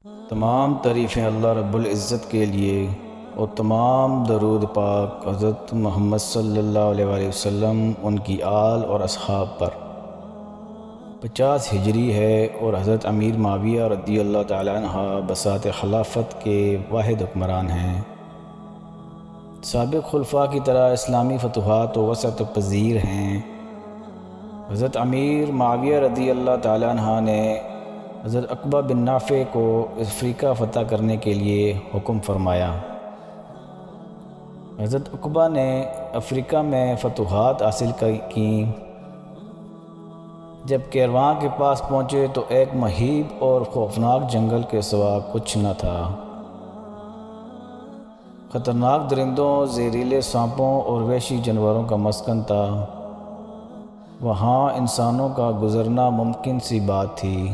تمام تعریفیں اللہ رب العزت کے لیے اور تمام درود پاک حضرت محمد صلی اللہ علیہ وآلہ وسلم ان کی آل اور اصحاب پر۔ 50 ہجری ہے اور حضرت امیر معاویہ رضی اللہ تعالیٰ عنہ بساط خلافت کے واحد حکمران ہیں۔ سابق خلفاء کی طرح اسلامی فتوحات و وسعت پذیر ہیں۔ حضرت امیر معاویہ رضی اللہ تعالیٰ عنہ نے حضرت عقبہ بن نافع کو افریقہ فتح کرنے کے لیے حکم فرمایا۔ حضرت عقبہ نے افریقہ میں فتوحات حاصل کیں۔ جب کیرواں کے پاس پہنچے تو ایک مہیب اور خوفناک جنگل کے سوا کچھ نہ تھا۔ خطرناک درندوں، زہریلے سانپوں اور وحشی جانوروں کا مسکن تھا۔ وہاں انسانوں کا گزرنا ممکن سی بات تھی۔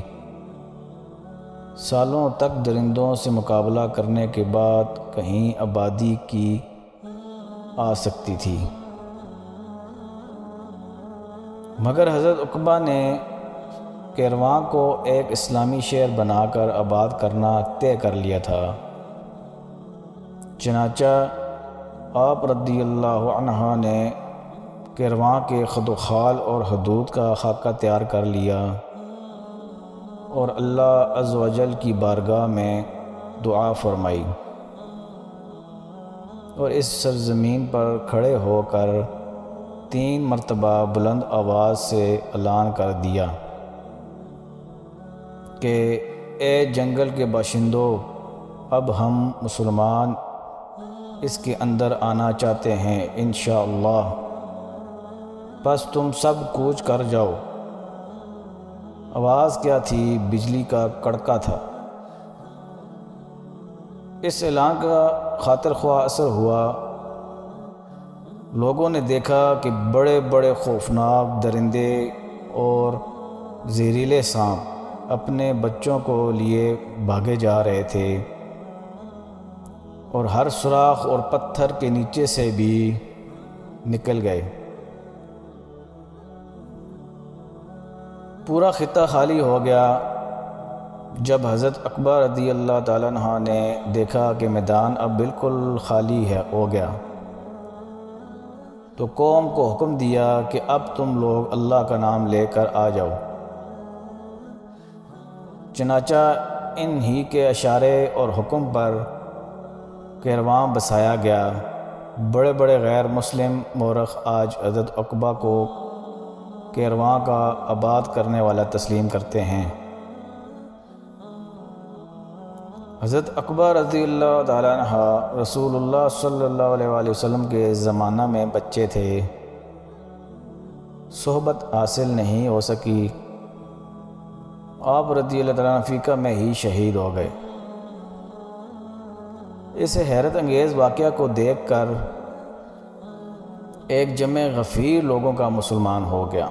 سالوں تک درندوں سے مقابلہ کرنے کے بعد کہیں آبادی کی آ سکتی تھی، مگر حضرت عقبہ نے کیرواں کو ایک اسلامی شہر بنا کر آباد کرنا طے کر لیا تھا۔ چنانچہ آپ رضی اللہ عنہ نے کیرواں کے خط و خال اور حدود کا خاکہ تیار کر لیا اور اللہ عز و جل کی بارگاہ میں دعا فرمائی اور اس سرزمین پر کھڑے ہو کر 3 مرتبہ بلند آواز سے اعلان کر دیا کہ اے جنگل کے باشندوں، اب ہم مسلمان اس کے اندر آنا چاہتے ہیں انشاءاللہ، پس تم سب کوچ کر جاؤ۔ آواز کیا تھی؟ بجلی کا کڑکا تھا۔ اس اعلان کا خاطر خواہ اثر ہوا۔ لوگوں نے دیکھا کہ بڑے بڑے خوفناک درندے اور زہریلے سانپ اپنے بچوں کو لیے بھاگے جا رہے تھے اور ہر سوراخ اور پتھر کے نیچے سے بھی نکل گئے۔ پورا خطہ خالی ہو گیا۔ جب حضرت عقبہ رضی اللہ تعالیٰ عنہ نے دیکھا کہ میدان اب بالکل خالی ہو گیا تو قوم کو حکم دیا کہ اب تم لوگ اللہ کا نام لے کر آ جاؤ۔ چنانچہ ان ہی کے اشارے اور حکم پر کیرواں بسایا گیا۔ بڑے بڑے غیر مسلم مورخ آج حضرت عقبہ کو کیرواں کا آباد کرنے والا تسلیم کرتے ہیں۔ حضرت عقبہ رضی اللہ تعالیٰ عنہ رسول اللہ صلی اللہ علیہ وآلہ وسلم کے زمانہ میں بچے تھے، صحبت حاصل نہیں ہو سکی۔ آپ رضی اللہ تعالیٰ عنہ افریقہ میں ہی شہید ہو گئے۔ اس حیرت انگیز واقعہ کو دیکھ کر ایک جمع غفیر لوگوں کا مسلمان ہو گیا۔